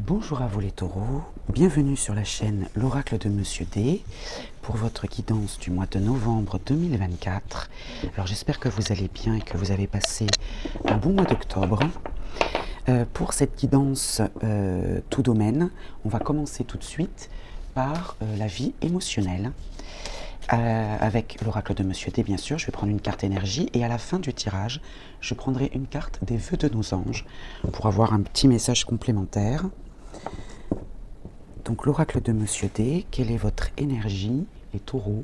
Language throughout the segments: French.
Bonjour à vous les taureaux, bienvenue sur la chaîne L'Oracle de Monsieur D pour votre guidance du mois de novembre 2024. Alors j'espère que vous allez bien et que vous avez passé un bon mois d'octobre. Pour cette guidance tout domaine, on va commencer tout de suite par la vie émotionnelle. Avec l'oracle de Monsieur D, bien sûr, je vais prendre une carte énergie et à la fin du tirage, je prendrai une carte des vœux de nos anges pour avoir un petit message complémentaire. Donc l'oracle de Monsieur D, quelle est votre énergie, les taureaux,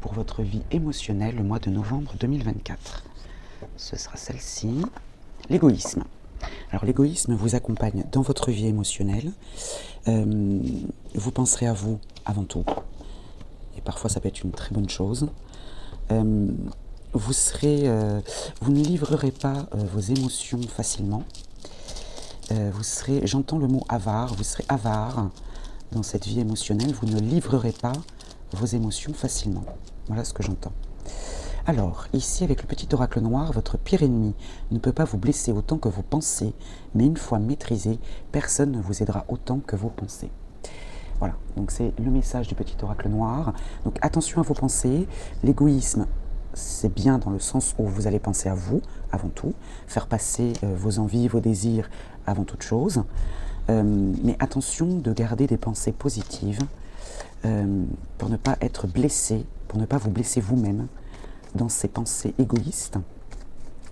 pour votre vie émotionnelle le mois de novembre 2024? Ce sera celle-ci, l'égoïsme. Alors l'égoïsme vous accompagne dans votre vie émotionnelle. Vous penserez à vous avant tout. Et parfois ça peut être une très bonne chose. Vous ne livrerez pas vos émotions facilement. J'entends le mot avare, vous serez avare dans cette vie émotionnelle, vous ne livrerez pas vos émotions facilement. Voilà ce que j'entends. Alors, ici avec le petit oracle noir, votre pire ennemi ne peut pas vous blesser autant que vous pensez, mais une fois maîtrisé, personne ne vous aidera autant que vos pensées. Voilà, donc c'est le message du petit oracle noir. Donc attention à vos pensées, l'égoïsme, c'est bien dans le sens où vous allez penser à vous, avant tout, faire passer vos envies, vos désirs avant toute chose. Mais attention de garder des pensées positives pour ne pas être blessé, pour ne pas vous blesser vous-même dans ces pensées égoïstes,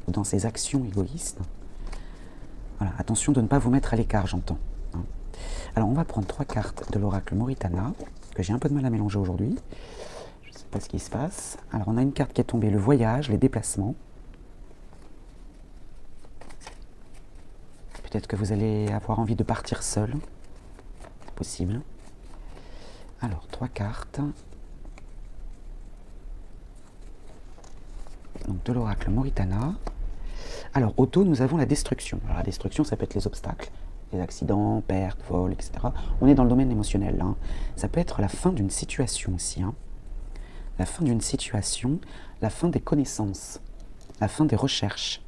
ou dans ces actions égoïstes. Voilà, attention de ne pas vous mettre à l'écart, j'entends. Alors on va prendre 3 cartes de l'oracle Moritana, que j'ai un peu de mal à mélanger aujourd'hui. Je ne sais pas ce qui se passe. Alors on a une carte qui est tombée, le voyage, les déplacements. Peut-être que vous allez avoir envie de partir seul. C'est possible. Alors 3 cartes. Donc de l'oracle Moritana. Alors au dos, nous avons la destruction. Alors la destruction, ça peut être les obstacles, les accidents, pertes, vols, etc. On est dans le domaine émotionnel. Hein. Ça peut être la fin d'une situation aussi. Hein. La fin d'une situation, la fin des connaissances, la fin des recherches.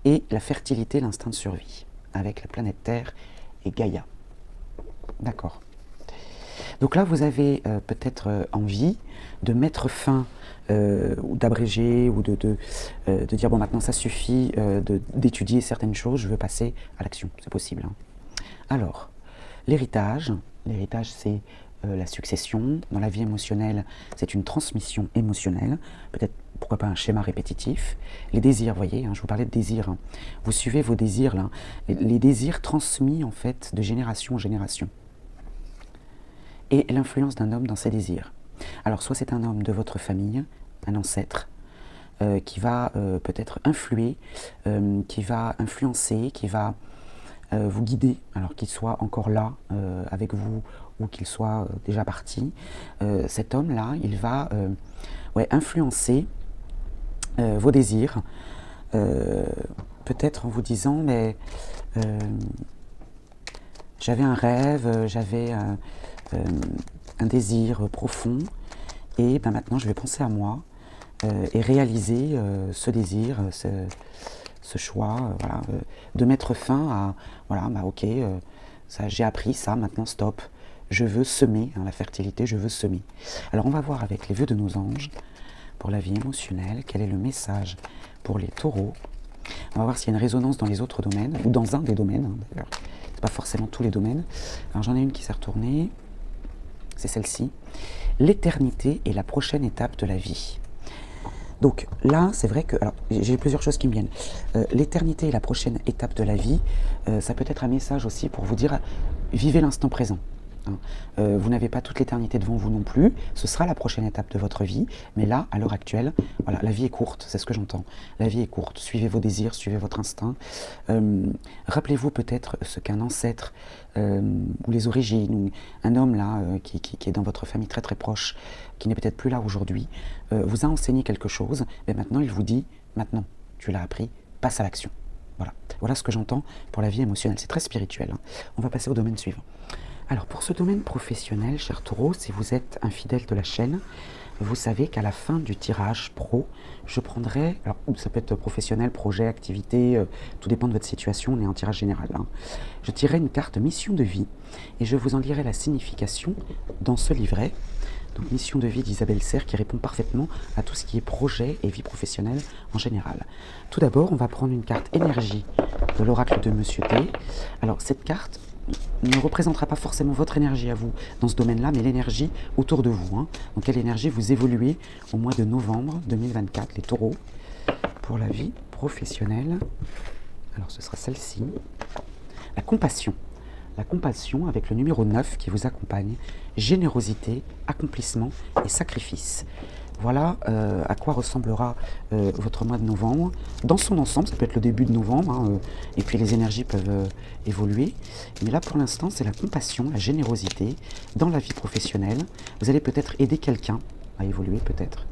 Et la fertilité, l'instinct de survie, avec la planète Terre et Gaïa. D'accord. Donc là, vous avez peut-être envie de mettre fin, ou d'abréger, ou de dire, bon, maintenant ça suffit d'étudier certaines choses, je veux passer à l'action, c'est possible. Hein. Alors, l'héritage, c'est la succession. Dans la vie émotionnelle, c'est une transmission émotionnelle, peut-être, pourquoi pas un schéma répétitif. Les désirs, vous voyez, hein, je vous parlais de désirs. Hein. Vous suivez vos désirs, là. Les désirs transmis, en fait, de génération en génération. Et l'influence d'un homme dans ses désirs. Alors, soit c'est un homme de votre famille, un ancêtre, qui va peut-être influer, qui va influencer, qui va vous guider, alors qu'il soit encore là avec vous ou qu'il soit déjà parti. Cet homme-là, il va influencer vos désirs, peut-être en vous disant, mais j'avais un rêve, j'avais un désir profond, et ben maintenant je vais penser à moi et réaliser ce désir, ce choix, voilà, de mettre fin à, voilà, bah ok, j'ai appris ça, maintenant stop, je veux semer, hein, la fertilité, je veux semer. Alors on va voir avec les vœux de nos anges, pour la vie émotionnelle, quel est le message pour les taureaux. On va voir s'il y a une résonance dans les autres domaines, ou dans un des domaines, hein, d'ailleurs, c'est pas forcément tous les domaines. Alors j'en ai une qui s'est retournée, c'est celle-ci. L'éternité est la prochaine étape de la vie. Donc là, c'est vrai que, alors j'ai plusieurs choses qui me viennent. L'éternité est la prochaine étape de la vie, ça peut être un message aussi pour vous dire, vivez l'instant présent. Hein. Vous n'avez pas toute l'éternité devant vous non plus, ce sera la prochaine étape de votre vie, mais là, à l'heure actuelle, voilà, la vie est courte, c'est ce que j'entends. La vie est courte, suivez vos désirs, suivez votre instinct. Rappelez-vous peut-être ce qu'un ancêtre, ou les origines, ou un homme là, qui est dans votre famille très très proche, qui n'est peut-être plus là aujourd'hui, vous a enseigné quelque chose, mais maintenant il vous dit, maintenant, tu l'as appris, passe à l'action. Voilà. Voilà ce que j'entends pour la vie émotionnelle, c'est très spirituel. Hein. On va passer au domaine suivant. Alors pour ce domaine professionnel, cher taureau, si vous êtes un fidèle de la chaîne, vous savez qu'à la fin du tirage pro, je prendrai, alors ça peut être professionnel, projet, activité, tout dépend de votre situation, on est en tirage général, hein. Je tirerai une carte mission de vie et je vous en lirai la signification dans ce livret. Donc mission de vie d'Isabelle Serre qui répond parfaitement à tout ce qui est projet et vie professionnelle en général. Tout d'abord, on va prendre une carte énergie de l'oracle de Monsieur T. Alors cette carte ne représentera pas forcément votre énergie à vous dans ce domaine-là, mais l'énergie autour de vous, hein. Donc quelle énergie vous évoluez au mois de novembre 2024, les taureaux, pour la vie professionnelle. Alors ce sera celle-ci. La compassion. La compassion avec le numéro 9 qui vous accompagne, générosité, accomplissement et sacrifice. Voilà à quoi ressemblera votre mois de novembre. Dans son ensemble, ça peut être le début de novembre, hein, et puis les énergies peuvent évoluer. Mais là, pour l'instant, c'est la compassion, la générosité dans la vie professionnelle. Vous allez peut-être aider quelqu'un à évoluer, peut-être.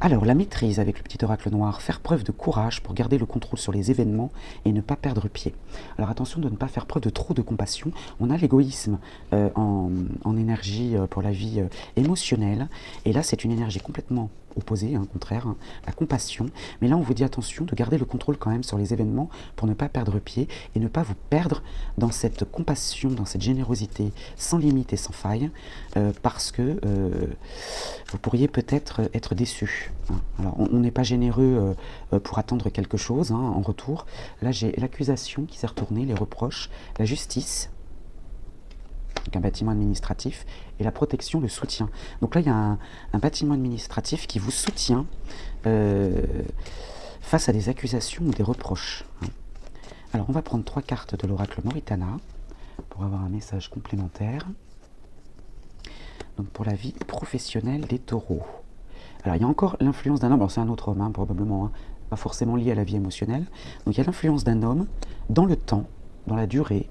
Alors, la maîtrise avec le petit oracle noir, faire preuve de courage pour garder le contrôle sur les événements et ne pas perdre pied. Alors attention de ne pas faire preuve de trop de compassion. On a l'égoïsme en énergie pour la vie émotionnelle. Et là, c'est une énergie complètement opposée, hein, contraire, hein, la compassion. Mais là, on vous dit attention de garder le contrôle quand même sur les événements pour ne pas perdre pied et ne pas vous perdre dans cette compassion, dans cette générosité sans limite et sans faille, parce que vous pourriez peut-être être déçu. Hein. Alors, on n'est pas généreux pour attendre quelque chose, hein, en retour. Là, j'ai l'accusation qui s'est retournée, les reproches, la justice, donc un bâtiment administratif, et la protection, le soutien. Donc là, il y a un bâtiment administratif qui vous soutient face à des accusations ou des reproches. Hein. Alors, on va prendre 3 cartes de l'oracle Moritana pour avoir un message complémentaire. Donc, pour la vie professionnelle des taureaux. Alors, il y a encore l'influence d'un homme, alors c'est un autre homme, hein, probablement, hein, pas forcément lié à la vie émotionnelle. Donc, il y a l'influence d'un homme dans le temps, dans la durée,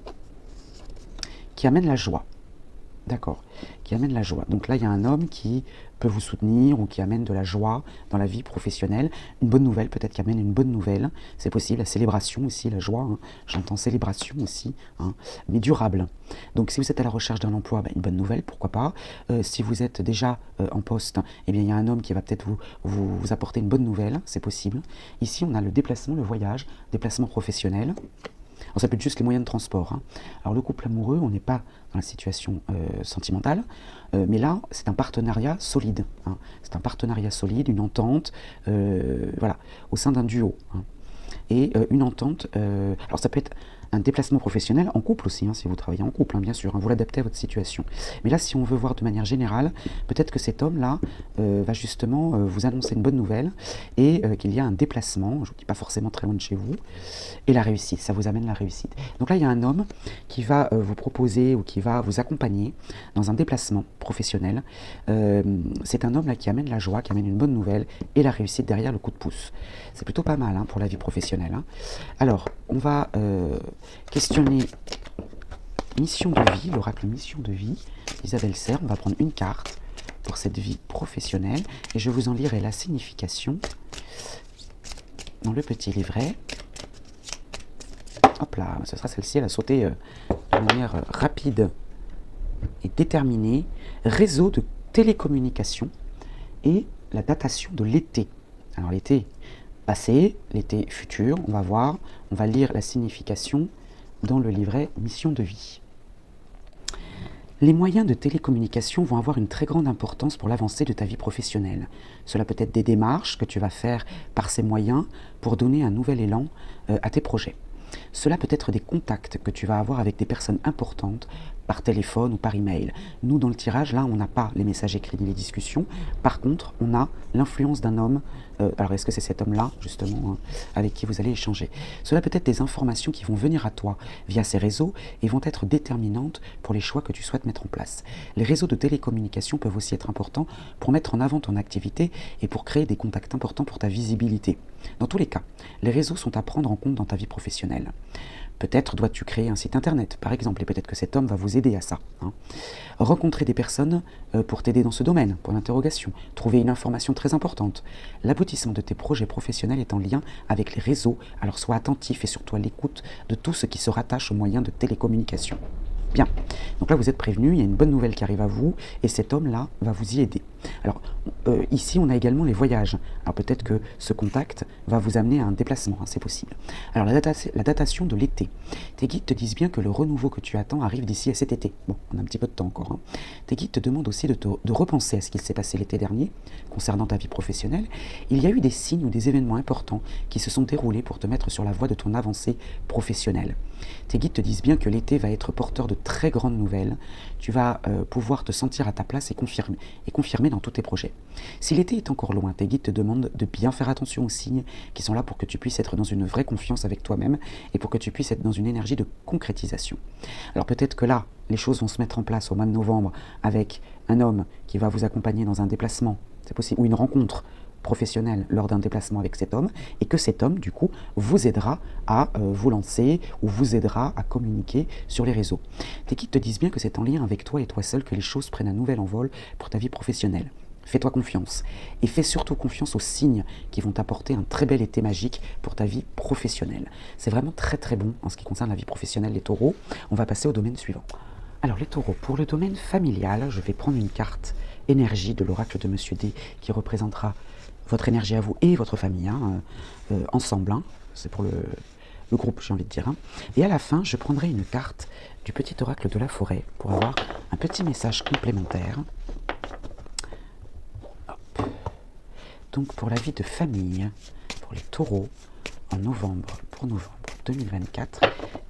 qui amène la joie. D'accord, qui amène la joie. Donc là, il y a un homme qui peut vous soutenir ou qui amène de la joie dans la vie professionnelle. Une bonne nouvelle, peut-être qui amène une bonne nouvelle. C'est possible, la célébration aussi, la joie. Hein. J'entends célébration aussi, hein, mais durable. Donc si vous êtes à la recherche d'un emploi, une bonne nouvelle, pourquoi pas. Si vous êtes déjà en poste, eh bien, il y a un homme qui va peut-être vous apporter une bonne nouvelle, c'est possible. Ici, on a le déplacement, le voyage, déplacement professionnel. Alors, ça peut être juste les moyens de transport. Hein. Alors le couple amoureux, on n'est pas dans la situation sentimentale, mais là, c'est un partenariat solide. Hein. C'est un partenariat solide, une entente, voilà, au sein d'un duo. Hein. Et une entente, alors ça peut être un déplacement professionnel en couple aussi, hein, si vous travaillez en couple, hein, bien sûr, hein, vous l'adaptez à votre situation. Mais là, si on veut voir de manière générale, peut-être que cet homme-là va justement vous annoncer une bonne nouvelle et qu'il y a un déplacement, je ne vous dis pas forcément très loin de chez vous, et la réussite, ça vous amène la réussite. Donc là, il y a un homme qui va vous proposer ou qui va vous accompagner dans un déplacement professionnel. C'est un homme là qui amène la joie, qui amène une bonne nouvelle et la réussite derrière le coup de pouce. C'est plutôt pas mal, hein, pour la vie professionnelle. Hein. Alors, on va questionner mission de vie, l'oracle mission de vie, Isabelle Serre. On va prendre une carte pour cette vie professionnelle et je vous en lirai la signification dans le petit livret. Hop là, ce sera celle-ci, elle a sauté de manière rapide et déterminée. Réseau de télécommunications et la datation de l'été. Alors l'été passé, l'été futur, on va voir, on va lire la signification dans le livret Mission de vie. Les moyens de télécommunication vont avoir une très grande importance pour l'avancée de ta vie professionnelle. Cela peut être des démarches que tu vas faire par ces moyens pour donner un nouvel élan à tes projets. Cela peut être des contacts que tu vas avoir avec des personnes importantes par téléphone ou par email. Nous, dans le tirage, là, on n'a pas les messages écrits ni les discussions. Par contre, on a l'influence d'un homme. Alors, est-ce que c'est cet homme-là, justement, hein, avec qui vous allez échanger? Cela peut être des informations qui vont venir à toi via ces réseaux et vont être déterminantes pour les choix que tu souhaites mettre en place. Les réseaux de télécommunication peuvent aussi être importants pour mettre en avant ton activité et pour créer des contacts importants pour ta visibilité. Dans tous les cas, les réseaux sont à prendre en compte dans ta vie professionnelle. Peut-être dois-tu créer un site internet, par exemple, et peut-être que cet homme va vous aider à ça. Hein. Rencontrer des personnes pour t'aider dans ce domaine, pour l'interrogation. Trouver une information très importante. L'aboutissement de tes projets professionnels est en lien avec les réseaux, alors sois attentif et surtout à l'écoute de tout ce qui se rattache aux moyens de télécommunication. Bien, donc là vous êtes prévenu, il y a une bonne nouvelle qui arrive à vous, et cet homme-là va vous y aider. Alors, ici on a également les voyages. Alors peut-être que ce contact va vous amener à un déplacement, hein, c'est possible. Alors la datation de l'été. Tes guides te disent bien que le renouveau que tu attends arrive d'ici à cet été. Bon, on a un petit peu de temps encore. Hein. Tes guides te demandent aussi de repenser à ce qu'il s'est passé l'été dernier, concernant ta vie professionnelle. Il y a eu des signes ou des événements importants qui se sont déroulés pour te mettre sur la voie de ton avancée professionnelle. Tes guides te disent bien que l'été va être porteur de très grandes nouvelles. Tu vas pouvoir te sentir à ta place et confirmer dans tous tes projets. Si l'été est encore loin, tes guides te demandent de bien faire attention aux signes qui sont là pour que tu puisses être dans une vraie confiance avec toi-même et pour que tu puisses être dans une énergie de concrétisation. Alors peut-être que là, les choses vont se mettre en place au mois de novembre avec un homme qui va vous accompagner dans un déplacement, c'est possible, ou une rencontre professionnel lors d'un déplacement avec cet homme, et que cet homme, du coup, vous aidera à vous lancer ou vous aidera à communiquer sur les réseaux. Tes guides te disent bien que c'est en lien avec toi et toi seul que les choses prennent un nouvel envol pour ta vie professionnelle. Fais-toi confiance et fais surtout confiance aux signes qui vont t'apporter un très bel été magique pour ta vie professionnelle. C'est vraiment très très bon en ce qui concerne la vie professionnelle des taureaux. On va passer au domaine suivant. Alors les taureaux, pour le domaine familial, je vais prendre une carte énergie de l'oracle de Monsieur D qui représentera votre énergie à vous et votre famille, hein, ensemble, hein. C'est pour le groupe, j'ai envie de dire. Hein. Et à la fin, je prendrai une carte du petit oracle de la forêt pour avoir un petit message complémentaire. Hop. Donc pour la vie de famille, pour les taureaux, pour novembre 2024,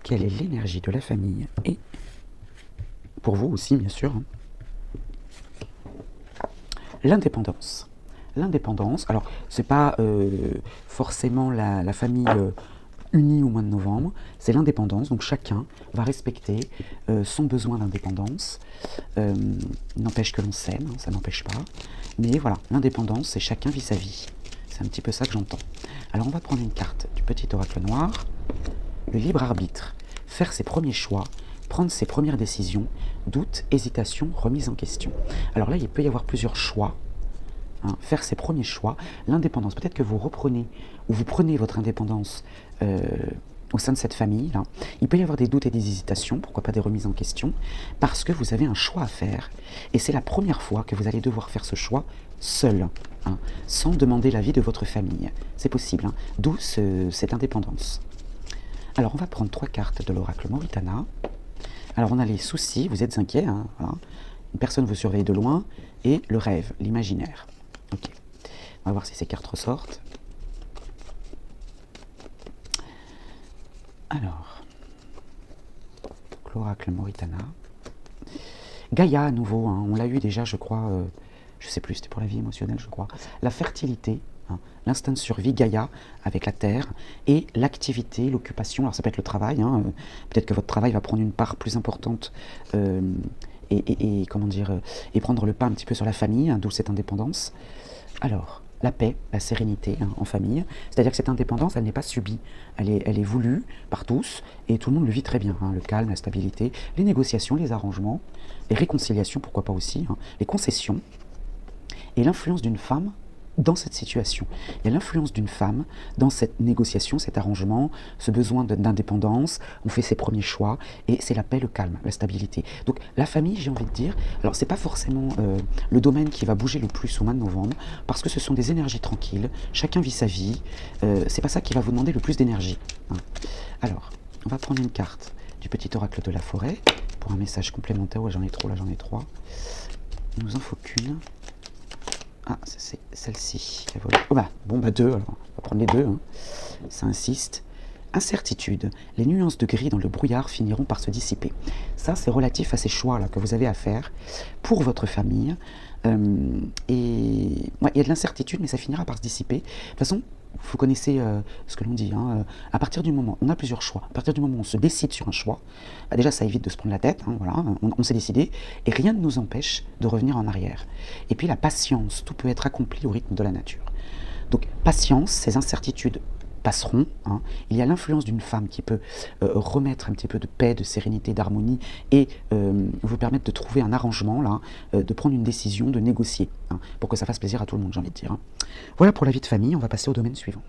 quelle est l'énergie de la famille et pour vous aussi, bien sûr. Hein. L'indépendance. L'indépendance, alors c'est pas forcément la famille unie au mois de novembre, c'est l'indépendance, donc chacun va respecter son besoin d'indépendance, n'empêche que l'on s'aime, hein, ça n'empêche pas, mais voilà, l'indépendance c'est chacun vit sa vie, c'est un petit peu ça que j'entends. Alors on va prendre une carte du petit oracle noir, le libre arbitre, faire ses premiers choix, prendre ses premières décisions, doute, hésitation, remise en question. Alors là il peut y avoir plusieurs choix. Hein, faire ses premiers choix, l'indépendance. Peut-être que vous reprenez ou vous prenez votre indépendance au sein de cette famille. Là. Il peut y avoir des doutes et des hésitations, pourquoi pas des remises en question, parce que vous avez un choix à faire. Et c'est la première fois que vous allez devoir faire ce choix seul, hein, sans demander l'avis de votre famille. C'est possible, hein, d'où cette indépendance. Alors on va prendre 3 cartes de l'oracle Mauritana. Alors on a les soucis, vous êtes inquiet, hein, voilà. Une personne vous surveille de loin, et le rêve, l'imaginaire. Ok, on va voir si ces cartes ressortent. Alors, l'oracle Mauritana. Gaïa à nouveau, hein, on l'a eu déjà, je crois, je sais plus, c'était pour la vie émotionnelle, je crois. La fertilité, hein, l'instinct de survie, Gaïa avec la terre, et l'activité, l'occupation, alors ça peut être le travail, hein, peut-être que votre travail va prendre une part plus importante et comment dire, et prendre le pas un petit peu sur la famille, hein, d'où cette indépendance. Alors, la paix, la sérénité, hein, en famille, c'est-à-dire que cette indépendance, elle n'est pas subie, elle est voulue par tous, et tout le monde le vit très bien, hein, le calme, la stabilité, les négociations, les arrangements, les réconciliations, pourquoi pas aussi, hein, les concessions, et l'influence d'une femme dans cette situation. Il y a l'influence d'une femme dans cette négociation, cet arrangement, ce besoin d'indépendance, on fait ses premiers choix, et c'est la paix, le calme, la stabilité. Donc la famille, j'ai envie de dire, alors c'est pas forcément le domaine qui va bouger le plus au mois de novembre, parce que ce sont des énergies tranquilles, chacun vit sa vie, c'est pas ça qui va vous demander le plus d'énergie. Hein. Alors, on va prendre une carte du petit oracle de la forêt, pour un message complémentaire, ouais j'en ai trop, là j'en ai 3. Il nous en faut qu'une. Ah, c'est celle-ci. Oh bah, bon, bah 2, alors. On va prendre les 2. Hein. Ça insiste. Incertitude. Les nuances de gris dans le brouillard finiront par se dissiper. Ça, c'est relatif à ces choix-là que vous avez à faire pour votre famille. Et ouais, il y a de l'incertitude, mais ça finira par se dissiper. De toute façon, vous connaissez ce que l'on dit. Hein, à partir du moment, on a plusieurs choix. À partir du moment où on se décide sur un choix, bah déjà, ça évite de se prendre la tête. Hein, voilà, on s'est décidé et rien ne nous empêche de revenir en arrière. Et puis la patience, tout peut être accompli au rythme de la nature. Donc patience, ces incertitudes passeront. Hein. Il y a l'influence d'une femme qui peut remettre un petit peu de paix, de sérénité, d'harmonie et vous permettre de trouver un arrangement, là, de prendre une décision, de négocier, hein, pour que ça fasse plaisir à tout le monde, j'ai envie de dire. Hein. Voilà pour la vie de famille, on va passer au domaine suivant.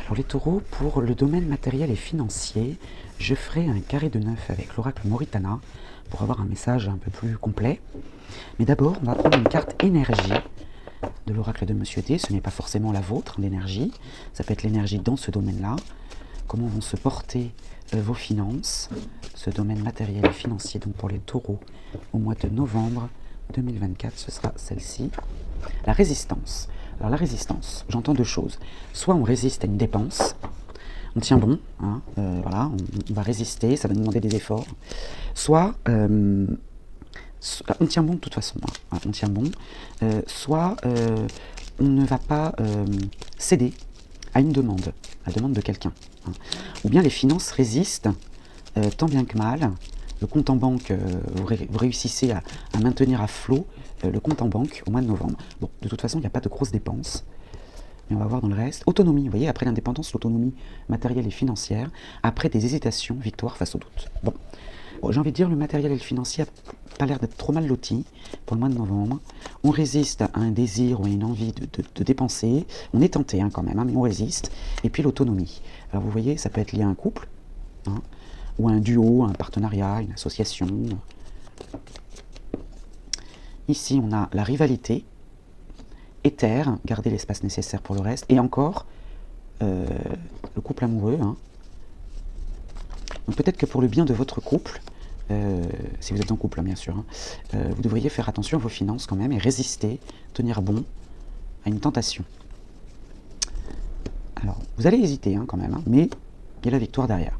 Alors les taureaux, pour le domaine matériel et financier, je ferai un carré de 9 avec l'oracle Moritana pour avoir un message un peu plus complet. Mais d'abord, on va prendre une carte énergie de l'oracle de Monsieur D. Ce n'est pas forcément la vôtre, l'énergie. Ça peut être l'énergie dans ce domaine-là. Comment vont se porter vos finances, ce domaine matériel et financier, donc pour les taureaux, au mois de novembre 2024, ce sera celle-ci. La résistance. Alors la résistance, j'entends deux choses. Soit on résiste à une dépense, on tient bon, hein, voilà, on va résister, ça va nous demander des efforts. Soit on tient bon de toute façon, hein, on tient bon. Soit on ne va pas céder à une demande, à la demande de quelqu'un. Hein. Ou bien les finances résistent tant bien que mal. Le compte en banque, vous réussissez à maintenir à flot le compte en banque au mois de novembre. Bon, de toute façon, il n'y a pas de grosses dépenses. Mais on va voir dans le reste. Autonomie, vous voyez, après l'indépendance, l'autonomie matérielle et financière. Après des hésitations, victoire face au doute. Bon, j'ai envie de dire, le matériel et le financier n'a pas l'air d'être trop mal loti pour le mois de novembre. On résiste à un désir ou à une envie de dépenser. On est tenté quand même, mais on résiste. Et puis l'autonomie. Alors vous voyez, ça peut être lié à un couple, hein, ou à un duo, un partenariat, une association. Ici, on a la rivalité, éther, garder l'espace nécessaire pour le reste, et encore, le couple amoureux. Hein. Donc peut-être que pour le bien de votre couple, si vous êtes en couple, hein, bien sûr, hein, vous devriez faire attention à vos finances quand même, et résister, tenir bon à une tentation. Alors, vous allez hésiter quand même, hein, mais il y a la victoire derrière.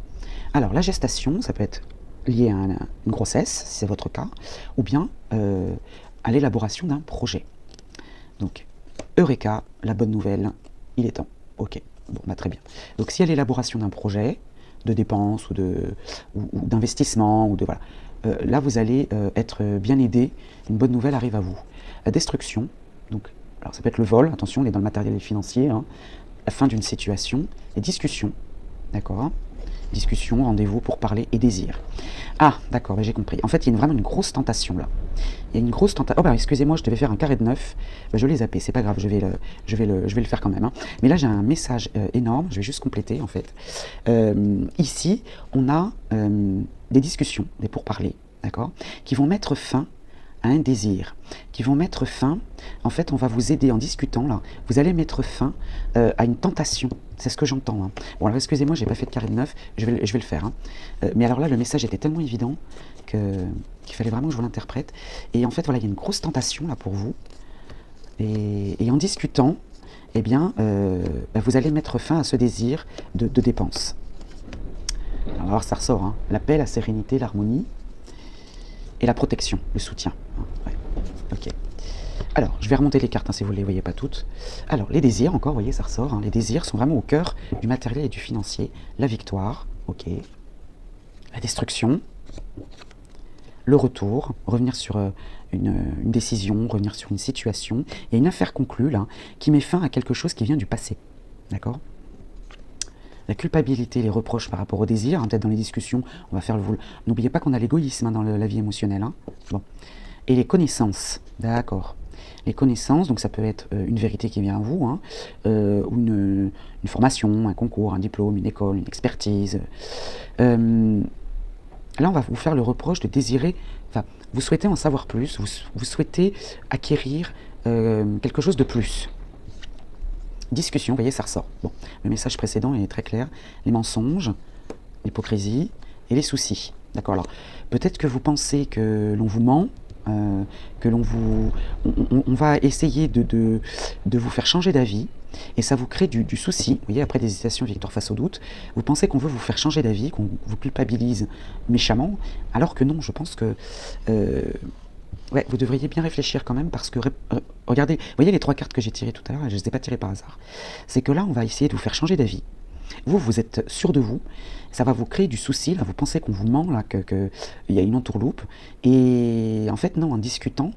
Alors, la gestation, ça peut être lié à une grossesse, si c'est votre cas, ou bien à l'élaboration d'un projet. Donc, Eureka, la bonne nouvelle, il est temps. Ok, bon, bah, très bien. Donc, s'il y a l'élaboration d'un projet, de dépenses ou d'investissement, ou de voilà, là, vous allez être bien aidé. Une bonne nouvelle arrive à vous. La destruction, donc, alors ça peut être le vol, attention, on est dans le matériel et financier, hein, la fin d'une situation, les discussions, d'accord ? Discussion, rendez-vous pour parler et désir. Ah, d'accord, j'ai compris. En fait, il y a vraiment une grosse tentation là. Il y a une grosse tentation. Oh, bah, excusez-moi, je devais faire un carré de 9. Bah, je l'ai zappé, c'est pas grave, je vais le faire quand même. Hein. Mais là, j'ai un message énorme, je vais juste compléter en fait. Ici, on a des discussions, des pourparlers, d'accord, qui vont mettre fin à un désir, qui vont mettre fin, en fait on va vous aider en discutant là, vous allez mettre fin à une tentation, c'est ce que j'entends. Hein. Bon alors excusez-moi, j'ai pas fait de carré de 9, je vais le faire. Hein. Mais alors là le message était tellement évident qu'il fallait vraiment que je vous l'interprète. Et en fait voilà, il y a une grosse tentation là pour vous, et en discutant, eh bien vous allez mettre fin à ce désir de dépense. Alors ça ressort, hein. La paix, la sérénité, l'harmonie, et la protection, le soutien. Ouais. Ok. Alors, je vais remonter les cartes, hein, si vous ne les voyez pas toutes. Alors, les désirs, encore, vous voyez, ça ressort. Hein. Les désirs sont vraiment au cœur du matériel et du financier. La victoire, ok. La destruction. Le retour, revenir sur une décision, revenir sur une situation. Il y a une affaire conclue, là, qui met fin à quelque chose qui vient du passé. D'accord ? La culpabilité, les reproches par rapport au désir, hein, peut-être dans les discussions, on va faire le... N'oubliez pas qu'on a l'égoïsme hein, dans la vie émotionnelle. Hein. Bon. Et les connaissances, d'accord. Les connaissances, donc ça peut être une vérité qui vient à vous, hein, ou une formation, un concours, un diplôme, une école, une expertise. Là, on va vous faire le reproche de désirer... Enfin, vous souhaitez en savoir plus, vous souhaitez acquérir quelque chose de plus. Discussion, vous voyez, ça ressort. Bon, le message précédent est très clair. Les mensonges, l'hypocrisie et les soucis. D'accord, alors, peut-être que vous pensez que l'on vous ment, que l'on vous... On va essayer de vous faire changer d'avis, et ça vous crée du souci. Vous voyez, après des hésitations, victoire face au doute, vous pensez qu'on veut vous faire changer d'avis, qu'on vous culpabilise méchamment, alors que non, je pense que... Ouais, vous devriez bien réfléchir quand même parce que, regardez, vous voyez les trois cartes que j'ai tirées tout à l'heure, je ne les ai pas tirées par hasard. C'est que là, on va essayer de vous faire changer d'avis. Vous êtes sûr de vous, ça va vous créer du souci, là, vous pensez qu'on vous ment, là, qu'il y a une entourloupe. Et en fait, non, en discutant,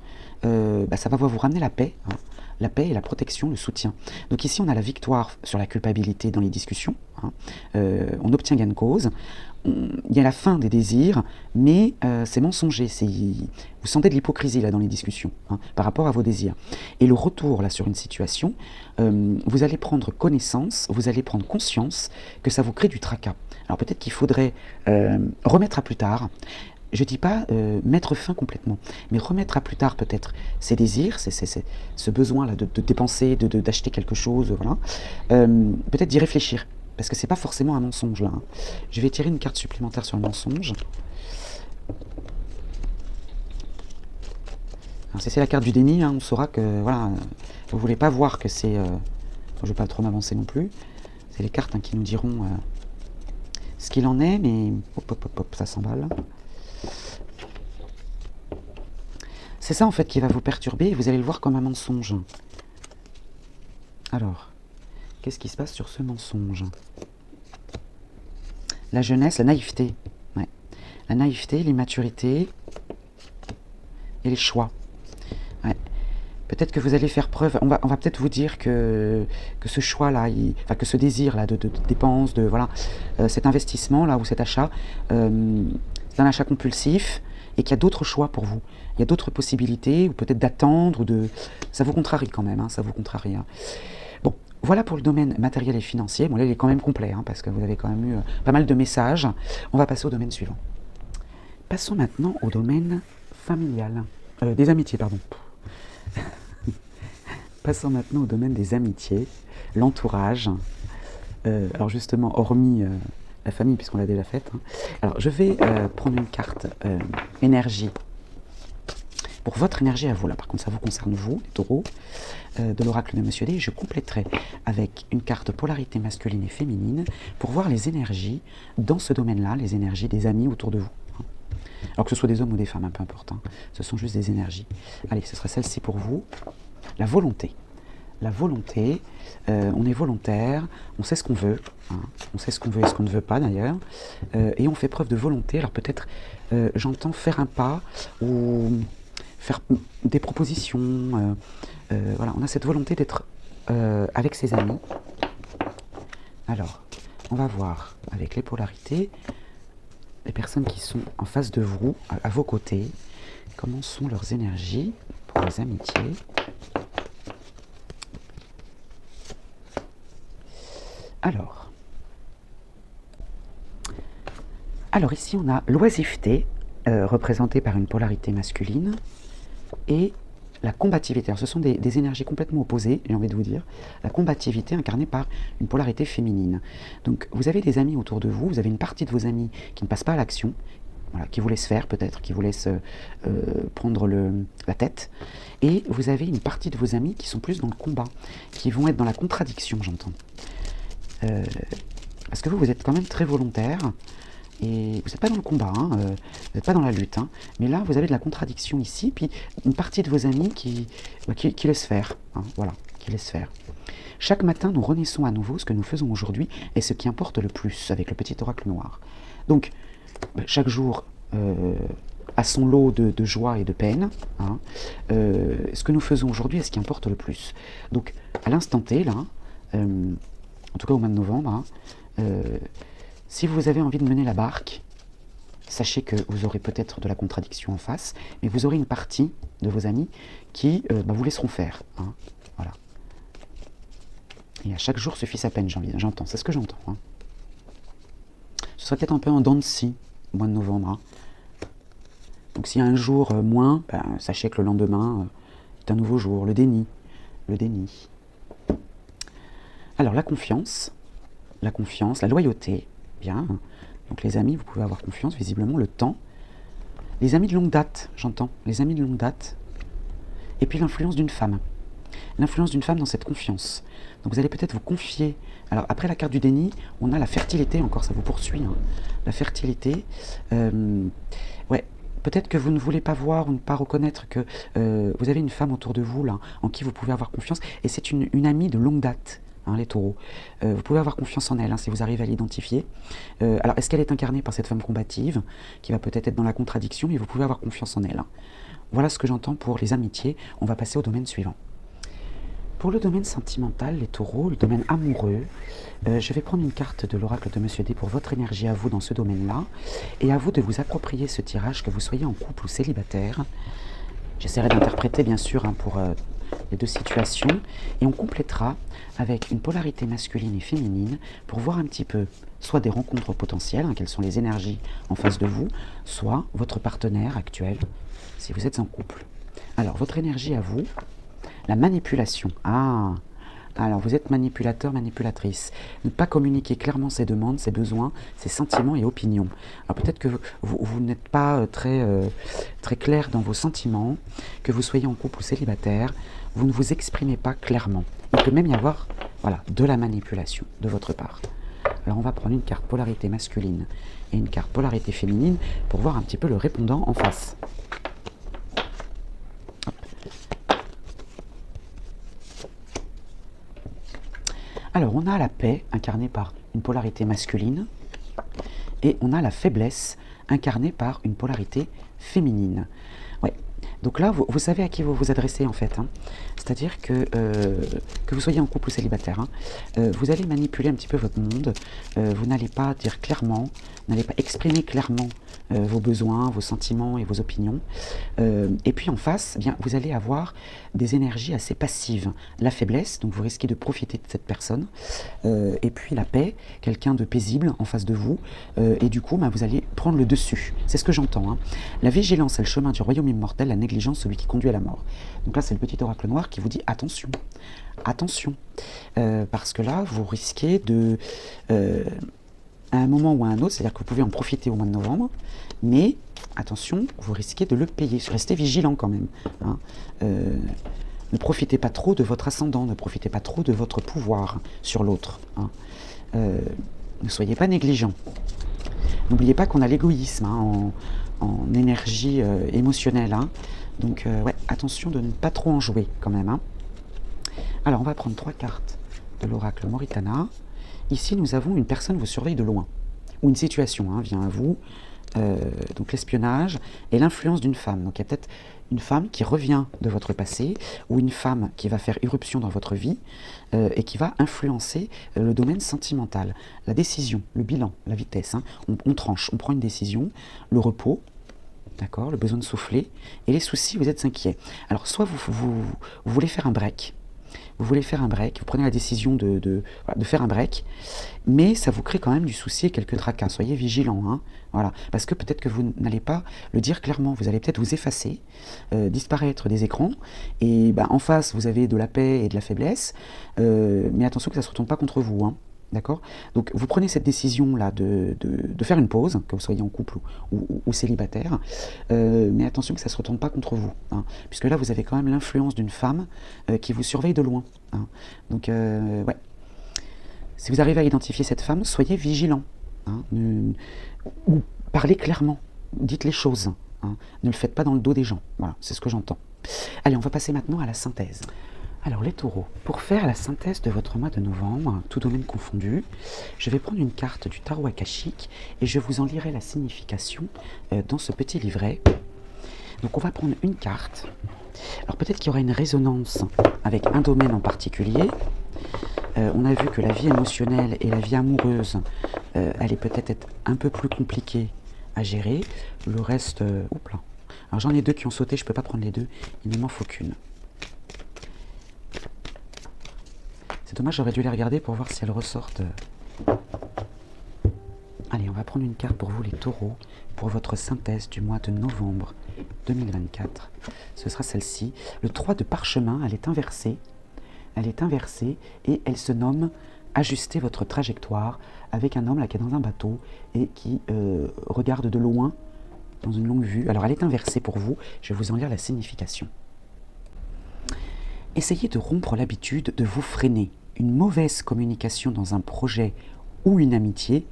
ça va vous ramener la paix, hein, la paix et la protection, le soutien. Donc ici, on a la victoire sur la culpabilité dans les discussions, hein. On obtient gain de cause. Il y a la fin des désirs, mais c'est mensonger. Vous sentez de l'hypocrisie là dans les discussions, hein, par rapport à vos désirs. Et le retour là sur une situation, vous allez prendre connaissance, vous allez prendre conscience que ça vous crée du tracas. Alors peut-être qu'il faudrait remettre à plus tard. Je ne dis pas mettre fin complètement, mais remettre à plus tard peut-être ces désirs, ce besoin-là de dépenser, d'acheter quelque chose, voilà. Peut-être d'y réfléchir, parce que ce n'est pas forcément un mensonge là, hein. Je vais tirer une carte supplémentaire sur le mensonge. Alors, si c'est la carte du déni, hein, on saura que voilà, vous ne voulez pas voir que c'est... je ne vais pas trop m'avancer non plus. C'est les cartes, hein, qui nous diront ce qu'il en est, mais hop, ça s'emballe. C'est ça en fait qui va vous perturber et vous allez le voir comme un mensonge. Alors, qu'est-ce qui se passe sur ce mensonge? La jeunesse, la naïveté. Ouais. La naïveté, l'immaturité et les choix. Ouais. Peut-être que vous allez faire preuve, on va peut-être vous dire que ce choix-là, que ce désir-là de dépense, voilà, cet investissement-là ou cet achat, c'est un achat compulsif et qu'il y a d'autres choix pour vous. Il y a d'autres possibilités, ou peut-être d'attendre, ça vous contrarie quand même, hein, ça vous contrarie. Hein. Bon, voilà pour le domaine matériel et financier. Bon, là, il est quand même complet, hein, parce que vous avez quand même eu pas mal de messages. On va passer au domaine suivant. Passons maintenant au domaine familial. Des amitiés, pardon. Passons maintenant au domaine des amitiés, l'entourage. Alors justement, hormis la famille, puisqu'on l'a déjà faite. Hein. Alors, je vais prendre une carte énergie. Pour votre énergie à vous, là, par contre, ça vous concerne vous, les taureaux, de l'oracle de Monsieur D. Et je compléterai avec une carte polarité masculine et féminine pour voir les énergies dans ce domaine-là, les énergies des amis autour de vous. Hein. Alors que ce soit des hommes ou des femmes, hein, peu importe. Hein. Ce sont juste des énergies. Allez, ce sera celle-ci pour vous. La volonté. La volonté, on est volontaire, on sait ce qu'on veut, hein, on sait ce qu'on veut et ce qu'on ne veut pas d'ailleurs, et on fait preuve de volonté. Alors peut-être, j'entends faire un pas ou faire des propositions. Voilà, on a cette volonté d'être avec ses amis. Alors, on va voir avec les polarités, les personnes qui sont en face de vous, à vos côtés, comment sont leurs énergies pour les amitiés. Alors ici on a l'oisiveté, représentée par une polarité masculine, et la combativité. Alors ce sont des énergies complètement opposées, j'ai envie de vous dire. La combativité incarnée par une polarité féminine. Donc vous avez des amis autour de vous, vous avez une partie de vos amis qui ne passent pas à l'action, voilà, qui vous laissent faire peut-être, qui vous laissent prendre la tête, et vous avez une partie de vos amis qui sont plus dans le combat, qui vont être dans la contradiction, j'entends. Parce que vous êtes quand même très volontaire, et vous n'êtes pas dans le combat, hein, vous n'êtes pas dans la lutte, hein, mais là vous avez de la contradiction ici, puis une partie de vos amis qui laisse faire, hein, voilà, qui laisse faire. Chaque matin nous renaissons à nouveau, ce que nous faisons aujourd'hui est ce qui importe le plus, avec le petit oracle noir. Donc, chaque jour a son lot de joie et de peine, hein, ce que nous faisons aujourd'hui est ce qui importe le plus. Donc, à l'instant T, là, en tout cas au mois de novembre, hein, si vous avez envie de mener la barque, sachez que vous aurez peut-être de la contradiction en face, mais vous aurez une partie de vos amis qui vous laisseront faire. Hein, voilà. Et à chaque jour suffit sa peine, j'entends, c'est ce que j'entends. Hein. Ce serait peut-être un peu en dents de scie, au mois de novembre. Hein. Donc s'il y a un jour moins, sachez que le lendemain est un nouveau jour, le déni. Le déni. Alors la confiance, la loyauté, bien. Donc les amis, vous pouvez avoir confiance, visiblement, le temps. Les amis de longue date, j'entends, les amis de longue date. Et puis l'influence d'une femme. L'influence d'une femme dans cette confiance. Donc vous allez peut-être vous confier. Alors après la carte du déni, on a la fertilité, encore ça vous poursuit. Hein. La fertilité, ouais. Peut-être que vous ne voulez pas voir ou ne pas reconnaître que vous avez une femme autour de vous, là, en qui vous pouvez avoir confiance. Et c'est une amie de longue date. Hein, les taureaux. Vous pouvez avoir confiance en elle, hein, si vous arrivez à l'identifier. Alors, est-ce qu'elle est incarnée par cette femme combative, qui va peut-être être dans la contradiction, mais vous pouvez avoir confiance en elle. Hein. Voilà ce que j'entends pour les amitiés. On va passer au domaine suivant. Pour le domaine sentimental, les taureaux, le domaine amoureux, je vais prendre une carte de l'oracle de Monsieur D pour votre énergie à vous dans ce domaine-là, et à vous de vous approprier ce tirage, que vous soyez en couple ou célibataire. J'essaierai d'interpréter bien sûr pour les deux situations, et on complétera avec une polarité masculine et féminine pour voir un petit peu soit des rencontres potentielles, quelles sont les énergies en face de vous, soit votre partenaire actuel, si vous êtes en couple. Alors, votre énergie à vous, la manipulation. Ah, alors vous êtes manipulateur, manipulatrice. Ne pas communiquer clairement ses demandes, ses besoins, ses sentiments et opinions. Alors peut-être que vous n'êtes pas très clair dans vos sentiments, que vous soyez en couple ou célibataire, vous ne vous exprimez pas clairement. Il peut même y avoir de la manipulation de votre part. Alors on va prendre une carte polarité masculine et une carte polarité féminine pour voir un petit peu le répondant en face. Alors, on a la paix, incarnée par une polarité masculine, et on a la faiblesse, incarnée par une polarité féminine. Ouais. Donc là, vous savez à qui vous vous adressez, en fait. C'est-à-dire que vous soyez en couple ou célibataire, vous allez manipuler un petit peu votre monde, vous n'allez pas dire clairement, vous n'allez pas exprimer clairement vos besoins, vos sentiments et vos opinions. Et puis en face, eh bien, vous allez avoir des énergies assez passives. La faiblesse, donc vous risquez de profiter de cette personne. Et puis la paix, quelqu'un de paisible en face de vous. Et du coup, vous allez prendre le dessus. C'est ce que j'entends. La vigilance, c'est le chemin du royaume immortel, la négligence, celui qui conduit à la mort. Donc là, c'est le petit oracle noir qui vous dit attention. Attention. Parce que là, vous risquez de... à un moment ou à un autre, c'est-à-dire que vous pouvez en profiter au mois de novembre, mais attention, vous risquez de le payer. Restez vigilant quand même. Ne profitez pas trop de votre ascendant, ne profitez pas trop de votre pouvoir sur l'autre. Ne soyez pas négligent. N'oubliez pas qu'on a l'égoïsme en énergie émotionnelle. Donc, ouais, attention de ne pas trop en jouer quand même. Alors, on va prendre 3 cartes de l'oracle Moritana. Ici, nous avons une personne qui vous surveille de loin, ou une situation vient à vous, donc l'espionnage et l'influence d'une femme. Donc il y a peut-être une femme qui revient de votre passé, ou une femme qui va faire irruption dans votre vie, et qui va influencer le domaine sentimental. La décision, le bilan, la vitesse, on tranche, on prend une décision, le repos, d'accord, le besoin de souffler, et les soucis, vous êtes inquiet. Alors soit vous voulez faire un break, vous prenez la décision de faire un break, mais ça vous crée quand même du souci et quelques tracas. Soyez vigilants, voilà. Parce que peut-être que vous n'allez pas le dire clairement, vous allez peut-être vous effacer, disparaître des écrans, et en face, vous avez de la paix et de la faiblesse, mais attention que ça ne se retourne pas contre vous, D'accord? Donc vous prenez cette décision-là de faire une pause, que vous soyez en couple ou célibataire, mais attention que ça ne se retourne pas contre vous, puisque là vous avez quand même l'influence d'une femme qui vous surveille de loin. Donc ouais, si vous arrivez à identifier cette femme, soyez vigilant, ou parlez clairement, dites les choses, ne le faites pas dans le dos des gens, voilà, c'est ce que j'entends. Allez, on va passer maintenant à la synthèse. Alors les taureaux, pour faire la synthèse de votre mois de novembre, tout domaine confondu, je vais prendre une carte du tarot akashique et je vous en lirai la signification dans ce petit livret. Donc on va prendre une carte. Alors peut-être qu'il y aura une résonance avec un domaine en particulier. On a vu que la vie émotionnelle et la vie amoureuse, elle est peut-être un peu plus compliquée à gérer. Le reste, oups là. Alors j'en ai 2 qui ont sauté, je ne peux pas prendre les 2, il ne m'en faut qu'une. C'est dommage, j'aurais dû les regarder pour voir si elles ressortent. Allez, on va prendre une carte pour vous les taureaux, pour votre synthèse du mois de novembre 2024. Ce sera celle-ci. Le 3 de parchemin, elle est inversée. Elle est inversée et elle se nomme « Ajuster votre trajectoire » avec un homme là qui est dans un bateau et qui regarde de loin, dans une longue vue. Alors elle est inversée pour vous, je vais vous en lire la signification. Essayez de rompre l'habitude de vous freiner. Une mauvaise communication dans un projet ou une amitié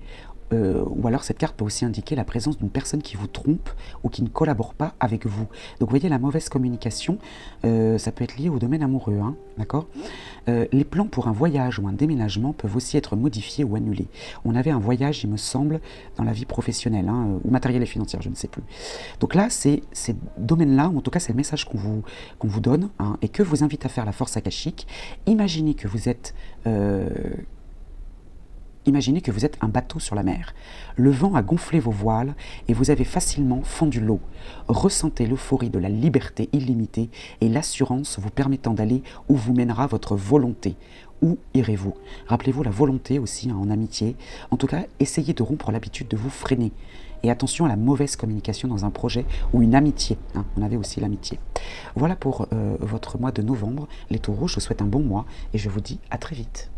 ou alors cette carte peut aussi indiquer la présence d'une personne qui vous trompe ou qui ne collabore pas avec vous. Donc vous voyez, la mauvaise communication, ça peut être lié au domaine amoureux, hein, d'accord? Les plans pour un voyage ou un déménagement peuvent aussi être modifiés ou annulés. On avait un voyage, il me semble, dans la vie professionnelle, hein, ou matérielle et financière, je ne sais plus. Donc là, c'est ces domaines-là, en tout cas c'est le message qu'on vous donne, hein, et que vous invite à faire la force akashique. Imaginez que vous êtes... Imaginez que vous êtes un bateau sur la mer. Le vent a gonflé vos voiles et vous avez facilement fendu l'eau. Ressentez l'euphorie de la liberté illimitée et l'assurance vous permettant d'aller où vous mènera votre volonté. Où irez-vous? Rappelez-vous la volonté aussi, hein, en amitié. En tout cas, essayez de rompre l'habitude de vous freiner. Et attention à la mauvaise communication dans un projet ou une amitié, hein. On avait aussi l'amitié. Voilà pour votre mois de novembre. Les taureaux, je vous souhaite un bon mois et je vous dis à très vite.